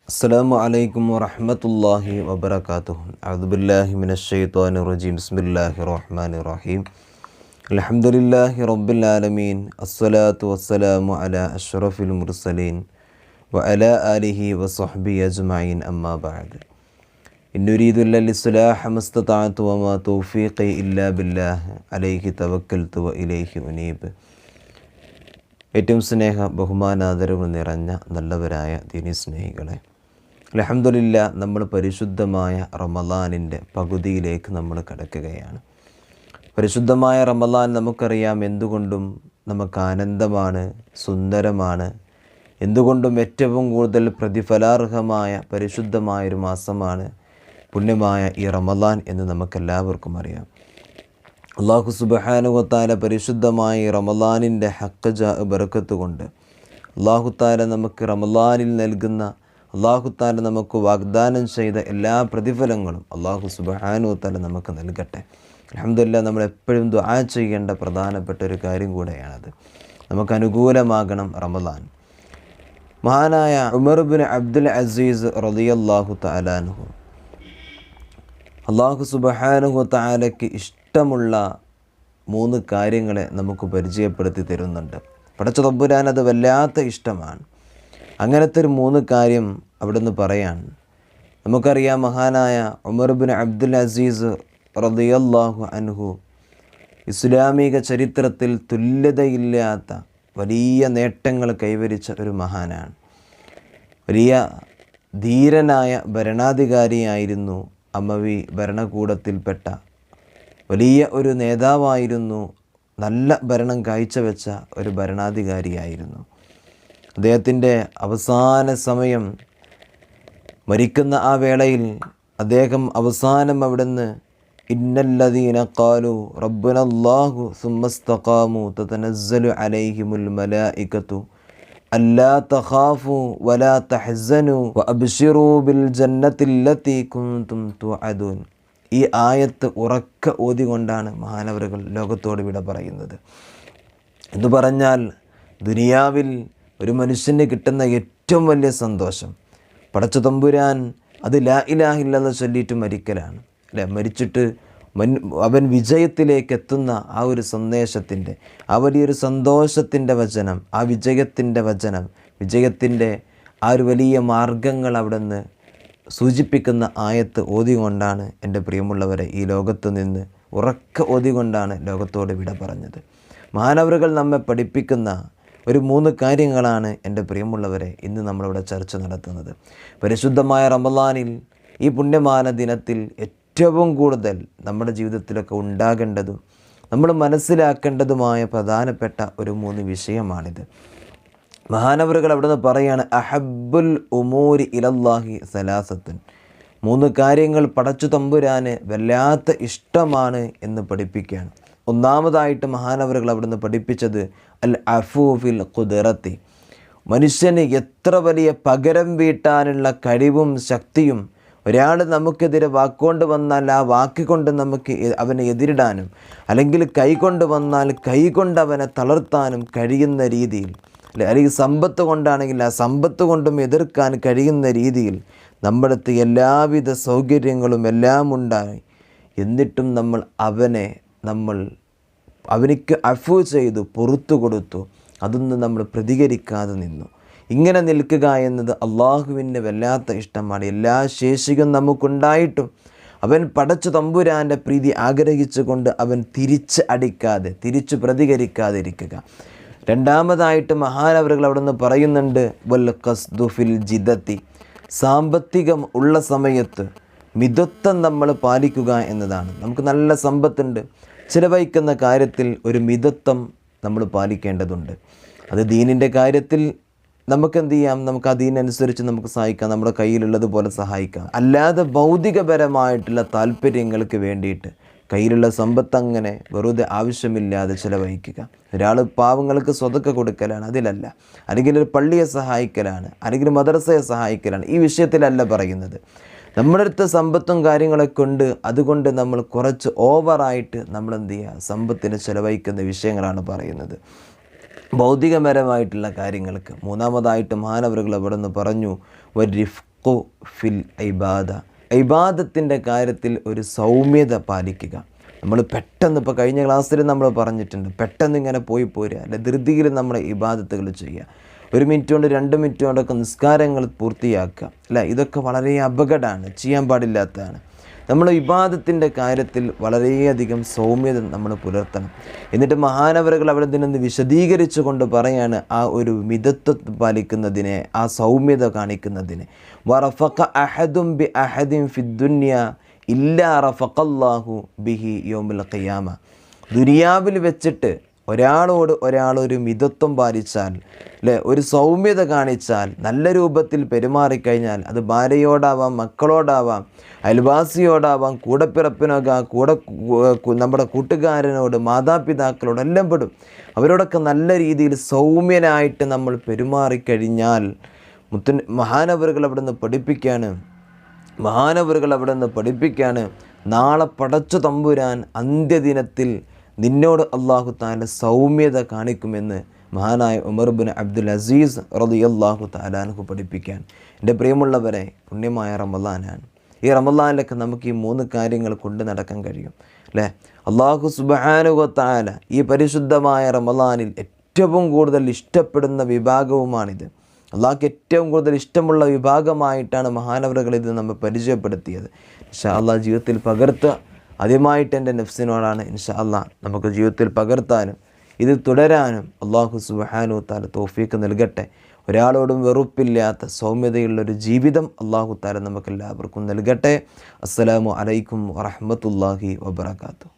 അസ്സലാമു അലൈക്കും വറഹ്മത്തുള്ളാഹി വബറകാതുഹു. അഊദു ബില്ലാഹി മിനശ് ശൈത്വാനിർ റജീം. ബിസ്മില്ലാഹിർ റഹ്മാനിർ റഹീം. അൽഹംദുലില്ലാഹി റബ്ബിൽ ആലമീൻ. അസ്സലാത്തു വസ്സലാമു അലാ അഷ്റഫിൽ മുർസലീൻ വഅലാ ആലിഹി വസ്വഹ്ബിഹി അജ്മഈൻ. അമ്മാ ബഅദ്. ഇന്നുരീദു ഇല്ലൽ ഇസ്ലാഹ മസ്തതഅതു വമാ തൗഫീഖി ഇല്ലാ ബില്ലാഹ് അലൈഹി തവക്കൽതു വഇലൈഹി ഉനീബ്. ഏറ്റവും സ്നേഹ ബഹുമാനാദരവ് നിറഞ്ഞ നല്ലവരായ ദീനി സ്നേഹികളെ, അൽഹംദുലില്ലാ, നമ്മൾ പരിശുദ്ധമായ റമളാനിൻ്റെ പകുതിയിലേക്ക് നമ്മൾ കടക്കുകയാണ്. പരിശുദ്ധമായ റമളാൻ നമുക്കറിയാം എന്തുകൊണ്ടും നമുക്ക് ആനന്ദമാണ്, സുന്ദരമാണ്, എന്തുകൊണ്ടും ഏറ്റവും കൂടുതൽ പ്രതിഫലാർഹമായ പരിശുദ്ധമായൊരു മാസമാണ് പുണ്യമായ ഈ റമളാൻ എന്ന് നമുക്കെല്ലാവർക്കും അറിയാം. അല്ലാഹു സുബ്ഹാനഹു വ തആല പരിശുദ്ധമായ റമളാനിൻ്റെ ഹഖ് ബറക്കത്ത് കൊണ്ട് അല്ലാഹു തആല നമുക്ക് റമളാനിൽ നൽകുന്ന, അല്ലാഹു തആല നമുക്ക് വാഗ്ദാനം ചെയ്ത എല്ലാ പ്രതിഫലങ്ങളും അല്ലാഹു സുബ്ഹാനഹു വ തആല നമുക്ക് നൽകട്ടെ. അൽഹംദുലില്ലാ, നമ്മൾ എപ്പോഴും ദുആ ചെയ്യേണ്ട പ്രധാനപ്പെട്ട ഒരു കാര്യം കൂടെയാണത്. നമുക്ക് അനുകൂലമാകണം റമളാൻ. മഹാനായ ഉമർ ഇബ്നു അബ്ദുൽ അസീസ് റളിയല്ലാഹു തആല അൻഹു അല്ലാഹു സുബ്ഹാനഹു വ തആലയ്ക്ക് ഇഷ്ടമുള്ള 3 കാര്യങ്ങളെ നമുക്ക് പരിചയപ്പെടുത്തി തരുന്നുണ്ട്. പടച്ച തമ്പുരാൻ അത് വല്ലാത്ത ഇഷ്ടമാണ്. അങ്ങനത്തെ ഒരു 3 കാര്യം അവിടുന്ന് പറയാൻ. നമുക്കറിയാം, മഹാനായ ഉമർ ഇബ്നു അബ്ദുൽ അസീസ് റളിയല്ലാഹു അൻഹു ഇസ്ലാമിക ചരിത്രത്തിൽ തുല്യതയില്ലാത്ത വലിയ നേട്ടങ്ങൾ കൈവരിച്ച ഒരു മഹാനാണ്. വലിയ ധീരനായ ഭരണാധികാരിയായിരുന്നു. അമവി ഭരണകൂടത്തിൽപ്പെട്ട വലിയ ഒരു നേതാവായിരുന്നു. നല്ല ഭരണം കാഴ്ചവെച്ച ഒരു ഭരണാധികാരിയായിരുന്നു. അദ്ദേഹത്തിൻ്റെ അവസാന സമയം, മരിക്കുന്ന ആ വേളയിൽ അദ്ദേഹം അവസാനം അവിടുന്ന് ഇന്നല്ലദീന ഖാലു റബ്ബുനല്ലാഹു സുമ്മസ്തഖാമു തതനസ്സലു അലൈഹിമുൽ മലായികതു അല്ലാ തഖാഫു വലാ തഹ്സനു വഅബ്ശിറൂ ബിൽ ജന്നത്തില്ലത്തി കുൻതും തുഅദൂൻ. ഈ ആയത്ത് ഉറക്കെ ഓതിക്കൊണ്ടാണ് മഹാനവറുകൾ ലോകത്തോട് വിട പറയുന്നത്. എന്ന് പറഞ്ഞാൽ, ദുനിയാവിൽ ഒരു മനുഷ്യന് കിട്ടുന്ന ഏറ്റവും വലിയ സന്തോഷം പടച്ച തമ്പുരാൻ അത് ലാ ഇലാഹ ഇല്ലല്ലാഹ് ചൊല്ലിയിട്ട് മരിക്കലാണ്. അല്ലേ? മരിച്ചിട്ട് അവൻ വിജയത്തിലേക്ക് എത്തുന്ന ആ ഒരു സന്ദേശത്തിൻ്റെ, ആ വലിയൊരു സന്തോഷത്തിൻ്റെ വചനം, ആ വിജയത്തിൻ്റെ വചനം, വിജയത്തിൻ്റെ ആ ഒരു വലിയ മാർഗങ്ങൾ അവിടെ നിന്ന് സൂചിപ്പിക്കുന്ന ആയത്ത് ഓതികൊണ്ടാണ് എൻ്റെ പ്രിയമുള്ളവരെ ഈ ലോകത്ത് നിന്ന് ഉറക്കെ ഓതികൊണ്ടാണ് ലോകത്തോട് വിട പറഞ്ഞത്. മഹാനവറുകൾ നമ്മെ പഠിപ്പിക്കുന്ന ഒരു 3 കാര്യങ്ങളാണ് എൻ്റെ പ്രിയമുള്ളവരെ ഇന്ന് നമ്മളിവിടെ ചർച്ച നടത്തുന്നത്. പരിശുദ്ധമായ റമളാനിൽ, ഈ പുണ്യമാന ദിനത്തിൽ ഏറ്റവും കൂടുതൽ നമ്മുടെ ജീവിതത്തിലൊക്കെ ഉണ്ടാകേണ്ടതും നമ്മൾ മനസ്സിലാക്കേണ്ടതുമായ പ്രധാനപ്പെട്ട ഒരു 3 വിഷയമാണിത്. മഹാനവറുകൾ അവിടുന്ന് പറയാണ്, അഹബ്ബുൽ ഉമൂരി ഇലല്ലാഹി സലാസത്തുൻ. 3 കാര്യങ്ങൾ പടച്ചു തമ്പുരാന് വല്ലാത്ത ഇഷ്ടമാണ് എന്ന് പഠിപ്പിക്കുകയാണ്. ഒന്നാമതായിട്ട് മഹാനവറുകൾ അവിടുന്ന് പഠിപ്പിച്ചത് അൽ അഫൂ ഫിൽ ഖുദ്റത്തി. മനുഷ്യന് എത്ര വലിയ പകരം വീട്ടാനുള്ള കഴിവും ശക്തിയും, ഒരാൾ നമുക്കെതിരെ വാക്കുകൊണ്ട് വന്നാൽ ആ വാക്കുകൊണ്ട് നമുക്ക് അവനെ എതിരിടാനും, അല്ലെങ്കിൽ കൈകൊണ്ട് വന്നാൽ കൈകൊണ്ട് അവനെ തളർത്താനും കഴിയുന്ന രീതിയിൽ, അല്ലെങ്കിൽ സമ്പത്ത് കൊണ്ടാണെങ്കിൽ ആ സമ്പത്ത് കൊണ്ടും എതിർക്കാൻ കഴിയുന്ന രീതിയിൽ നമ്മുടെ അടുത്ത് എല്ലാവിധ സൗകര്യങ്ങളും എല്ലാം ഉണ്ടായി. എന്നിട്ടും നമ്മൾ അവനിക്ക് അഫു ചെയ്തു, പുറത്തു കൊടുത്തു, അതൊന്നും നമ്മൾ പ്രതികരിക്കാതെ നിന്നു. ഇങ്ങനെ നിൽക്കുക എന്നത് അള്ളാഹുവിന് വല്ലാത്ത ഇഷ്ടമാണ്. എല്ലാ ശേഷിയും നമുക്കുണ്ടായിട്ടും അവൻ പടച്ചു തമ്പുരാൻ്റെ പ്രീതി ആഗ്രഹിച്ചുകൊണ്ട് അവൻ തിരിച്ച് അടിക്കാതെ, തിരിച്ചു പ്രതികരിക്കാതിരിക്കുക. രണ്ടാമതായിട്ട് മഹാനവറുകൾ അവിടെ നിന്ന് പറയുന്നുണ്ട്, വൽ ഖസ്ദു ഫിൽ ജിദത്തി. സാമ്പത്തികം ഉള്ള സമയത്ത് മിതത്വം നമ്മൾ പാലിക്കുക എന്നതാണ്. നമുക്ക് നല്ല സമ്പത്തുണ്ട്, ചിലവഴിക്കുന്ന കാര്യത്തിൽ ഒരു മിതത്വം നമ്മൾ പാലിക്കേണ്ടതുണ്ട്. അത് ദീനിൻ്റെ കാര്യത്തിൽ നമുക്കെന്ത് ചെയ്യാം, നമുക്ക് അതിനനുസരിച്ച് നമുക്ക് സഹായിക്കാം, നമ്മുടെ കയ്യിലുള്ളതുപോലെ സഹായിക്കാം. അല്ലാതെ ഭൗതികപരമായിട്ടുള്ള താല്പര്യങ്ങൾക്ക് വേണ്ടിയിട്ട് കയ്യിലുള്ള സമ്പത്ത് അങ്ങനെ വെറുതെ ആവശ്യമില്ലാതെ ചിലവഴിക്കുക. ഒരാൾ പാവങ്ങൾക്ക് സ്വതക്ക കൊടുക്കലാണ്, അതിലല്ല. അല്ലെങ്കിൽ ഒരു പള്ളിയെ സഹായിക്കലാണ്, അല്ലെങ്കിൽ മദ്രസയെ സഹായിക്കലാണ്. ഈ വിഷയത്തിലല്ല പറയുന്നത്. നമ്മുടെ അടുത്ത് സമ്പത്തും കാര്യങ്ങളൊക്കെ ഉണ്ട്, അതുകൊണ്ട് നമ്മൾ കുറച്ച് ഓവറായിട്ട് നമ്മളെന്ത് ചെയ്യുക, സമ്പത്തിന് ചിലവഴിക്കുന്ന വിഷയങ്ങളാണ് പറയുന്നത്. ഭൗതികപരമായിട്ടുള്ള കാര്യങ്ങൾക്ക്. മൂന്നാമതായിട്ട് മഹാനവറുകൾ അവിടെ നിന്ന് പറഞ്ഞു, റിഫ്ഖു ഫിൽ ഇബാദ, ഇബാദത്തിൻ്റെ കാര്യത്തിൽ ഒരു സൗമ്യത പാലിക്കുക. നമ്മൾ പെട്ടെന്ന്, ഇപ്പോൾ കഴിഞ്ഞ ക്ലാസ്സിൽ നമ്മൾ പറഞ്ഞിട്ടുണ്ട്, പെട്ടെന്ന് ഇങ്ങനെ പോയി പോരുക, അല്ലെ ധൃതിയിൽ നമ്മുടെ ഇബാദത്തുകൾ ചെയ്യുക. 1 മിനിറ്റ് കൊണ്ട് 2 മിനിറ്റ് കൊണ്ടൊക്കെ നിസ്കാരങ്ങൾ പൂർത്തിയാക്കുക, അല്ല ഇതൊക്കെ വളരെ അപകടമാണ്, ചെയ്യാൻ പാടില്ലാത്തതാണ്. നമ്മൾ ഇബാദത്തിൻ്റെ കാര്യത്തിൽ വളരെയധികം സൗമ്യത നമ്മൾ പുലർത്തണം. എന്നിട്ട് മഹാനവറുകൾ അവിടെ നിന്ന് വിശദീകരിച്ചു കൊണ്ട് പറയാണ് ആ ഒരു മിതത്വം പാലിക്കുന്നതിനെ, ആ സൗമ്യത കാണിക്കുന്നതിനെ. വറഫഖ അഹദും ബി അഹദിൻ ഫിദ്ദുനിയ ഇല്ലാ റഫഖല്ലാഹു ബിഹി യൗമുൽ ഖിയാമ. ദുനിയാവിൽ വെച്ചിട്ട് ഒരാളോട് ഒരാളൊരു മിതത്വം പാലിച്ചാൽ, അല്ലേ, ഒരു സൗമ്യത കാണിച്ചാൽ, നല്ല രൂപത്തിൽ പെരുമാറിക്കഴിഞ്ഞാൽ, അത് ഭാര്യയോടാവാം, മക്കളോടാവാം, അയൽവാസിയോടാവാം, കൂടപ്പിറപ്പിനോടാം, നമ്മുടെ കൂട്ടുകാരനോട്, മാതാപിതാക്കളോട് എല്ലാം പെടും. അവരോടൊക്കെ നല്ല രീതിയിൽ സൗമ്യനായിട്ട് നമ്മൾ പെരുമാറിക്കഴിഞ്ഞാൽ, മഹാനവറുകൾ അവിടെ നിന്ന് പഠിപ്പിക്കുകയാണ്, നാളെ പടച്ച തമ്പുരാൻ അന്ത്യദിനത്തിൽ നിന്നോട് അല്ലാഹു തആല സൗമ്യത കാണിക്കുമെന്ന് മഹാനായ ഉമർ ബിൻ അബ്ദുൽ അസീസ് റളിയല്ലാഹു തആല അൻഹു പഠിപ്പിക്കാൻ. എൻ്റെ പ്രിയമുള്ളവരെ, പുണ്യമായ റമളാനാണ്. ഈ റമളാനിലൊക്കെ നമുക്ക് ഈ 3 കാര്യങ്ങൾ കൊണ്ട് നടക്കാൻ കഴിയും, അല്ലേ? അല്ലാഹു സുബ്ഹാനഹു വ തആല ഈ പരിശുദ്ധമായ റമളാനിൽ ഏറ്റവും കൂടുതൽ ഇഷ്ടപ്പെടുന്ന വിഭാഗവുമാണിത്. അള്ളാഹ്ക്ക് ഏറ്റവും കൂടുതൽ ഇഷ്ടമുള്ള വിഭാഗമായിട്ടാണ് മഹാനവറുകൾ ഇത് നമ്മെ പരിചയപ്പെടുത്തിയത്. ഇൻഷാ അല്ലാഹ് ജീവിതത്തിൽ പകർത്തുക. ആദ്യമായിട്ട് എൻ്റെ നഫ്സിനോടാണ് ഇൻഷാ അല്ലാഹ് നമുക്ക് ജീവിതത്തിൽ പകർത്താനും ഇത് തുടരാനും അല്ലാഹു സുബ്ഹാനഹു വ തആല തൗഫീഖ് നൽകട്ടെ. ഒരാളോടും വെറുപ്പില്ലാത്ത സൗമ്യതയുള്ളൊരു ജീവിതം അല്ലാഹു തആല നമുക്കെല്ലാവർക്കും നൽകട്ടെ. അസ്സലാമു അലൈക്കും വറഹ്മത്തുള്ളാഹി വബറകാതുഹു.